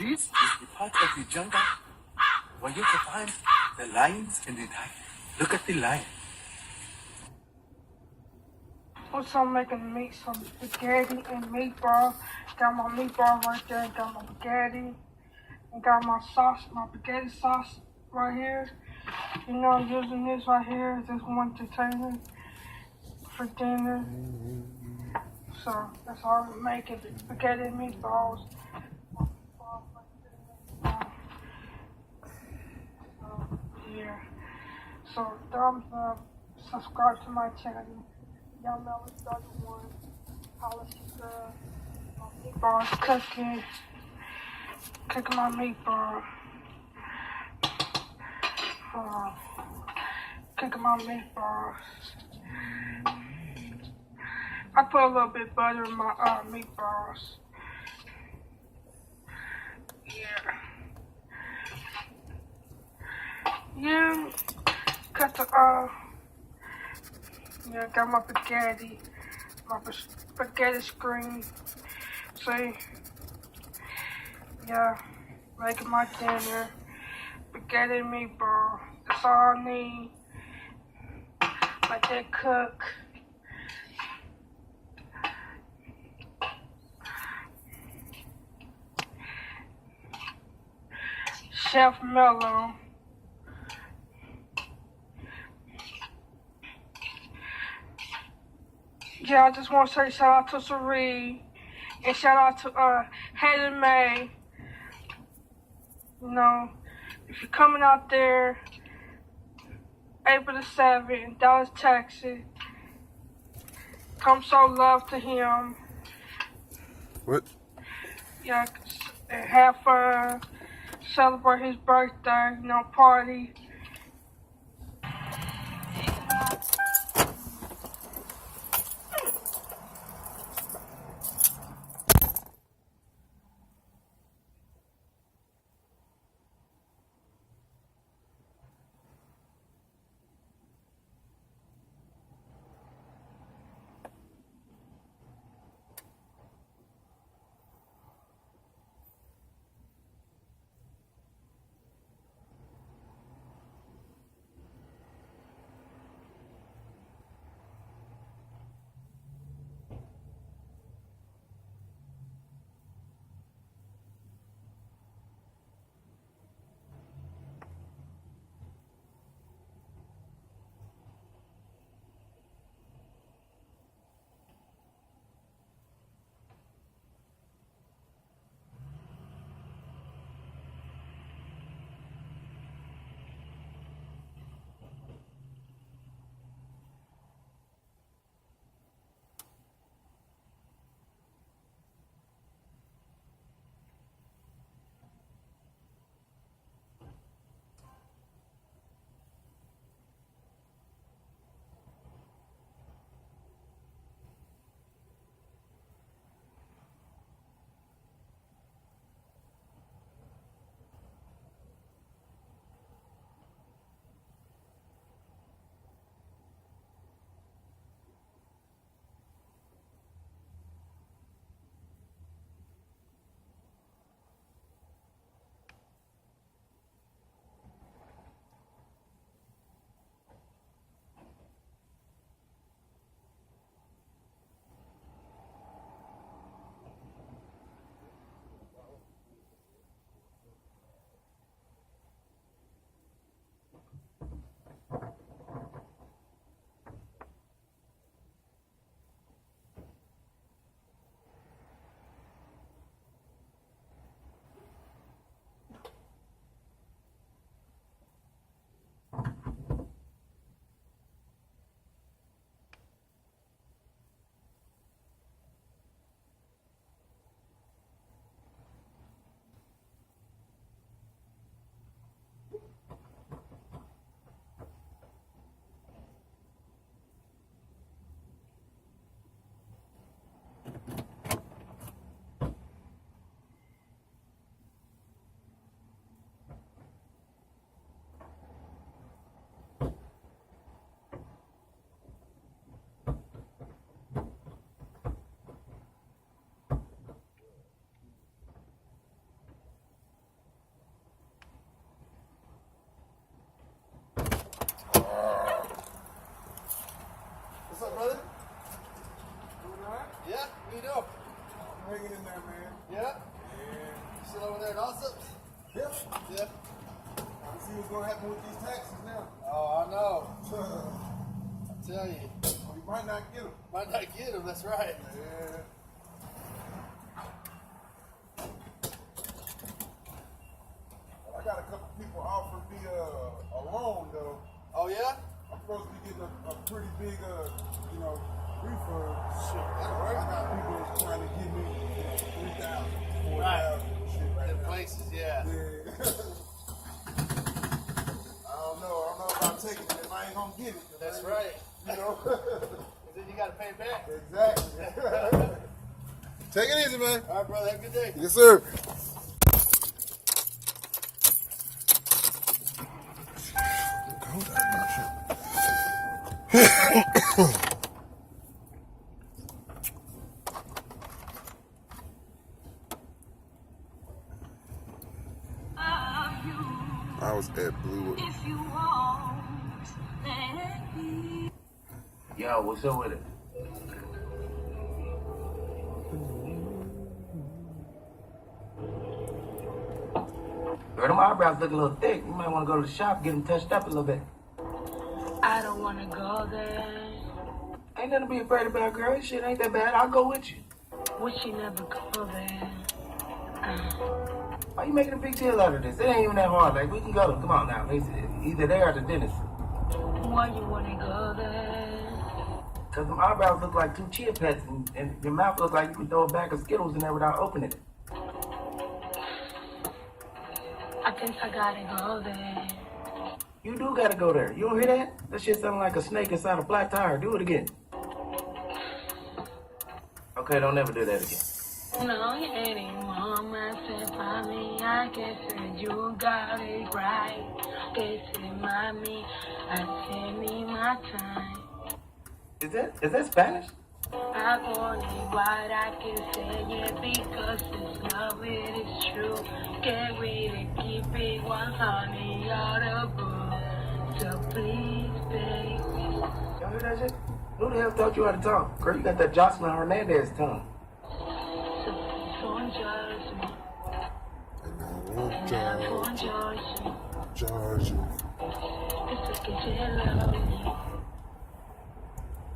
This is the part of the jungle where you can find the lions and the tigers. Look at the lion. Also, I'm making me some spaghetti and meatball. Got my meatball right there. Got my spaghetti. And got my sauce, my spaghetti sauce right here. You know, I'm using this right here. This one container for dinner. So that's all I'm making. Spaghetti and meatballs. Yeah. So thumbs up. Subscribe to my channel. Y'all know it's the other one. Polish girl. My meatballs cooking. Cooking my meatball. Cooking my meatballs. I put a little bit of butter in my meatballs. Yeah. Yeah. Got the yeah, got my spaghetti screen. See, yeah, making my dinner, spaghetti and meatball. That's all I need. Let that cook. Chef Mellow. Yeah, I just want to say shout out to Sari and shout out to Hayden May. You know, if you're coming out there, April the 7th in Dallas, Texas, come show love to him. What? Yeah, and have fun, celebrate his birthday, you know, party. happen with these taxes now. Oh, I know. I tell you. You might not get them. Might not get them, that's right. Yeah. Well, I got a couple people offering me a loan, though. Oh, yeah? I'm supposed to be getting a pretty big, refund. Shit, that'll I work. got people trying to give me 3,000, 4,000, Right. shit right In now. places, yeah. Yeah. I don't know if I'm taking it if I ain't gonna get it. That's right. You know? Then you got to pay back. Exactly. Take it easy, man. All right, brother. Have a good day. Yes, sir. I was at Blue. Yo, what's up with it? Girl, them eyebrows look a little thick. You might want to go to the shop, get them touched up a little bit. I don't want to go there. Ain't nothing to be afraid about, girl. Shit ain't that bad. I'll go with you. Wish you never go there. Why you making a big deal out of this? It ain't even that hard. Like, we can go. Come on now. It's either there or the dentist. Why you want to go there? Because them eyebrows look like two chia pets, and your mouth looks like you could throw a bag of Skittles in there without opening it. I think I gotta go there. You do gotta go there. You don't hear that? That shit sound like a snake inside a flat tire. Do it again. Okay, don't ever do that again. No, anymore, myself, I mean, I guess that you got it right. Guess it might me, I tell me my time. Is that Spanish? I only what I can say, yeah, because it's love, it is true. Get ready to keep it 100 audible. So please, baby. Y'all hear that shit? Who the hell taught you how to talk? Girl, you got that Jocelyn Hernandez tongue. So please don't judge me. And I won't And I won't charge you. It's a kitchen love.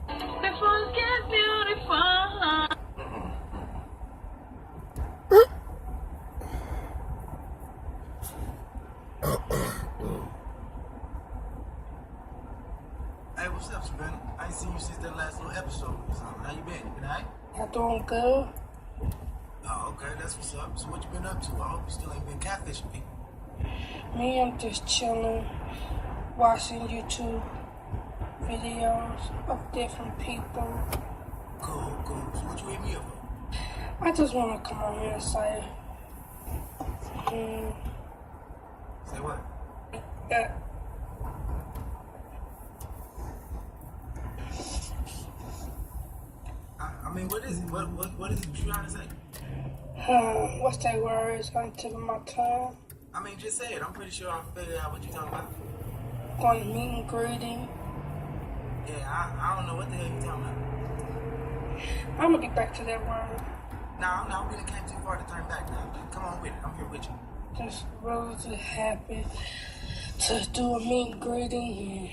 Before it gets beautiful. Hey, what's up, Savannah? I ain't seen you since that last little episode or something. How you been? You been alright? I'm doing good. Oh, okay, that's what's up. So what you been up to? I hope you still ain't been catfishing people. Me, I'm just chilling, watching YouTube videos of different people. Cool. So what you hit me up for? I just want to come on here and say, Say what? that I mean, what is it? What is it you trying to say? what's that word? It's going to tip of my tongue. I mean, just say it. I'm pretty sure I'll figure out what you're talking about. Going to meet and greeting. Yeah, I don't know what the hell you're talking about. I'm going to get back to that word. No, we done came too far to turn back now. Come on with it. I'm here with you. Just really happy to do a meet and greeting.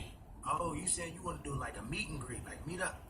Oh, you said you want to do like a meet and greet, like meet up.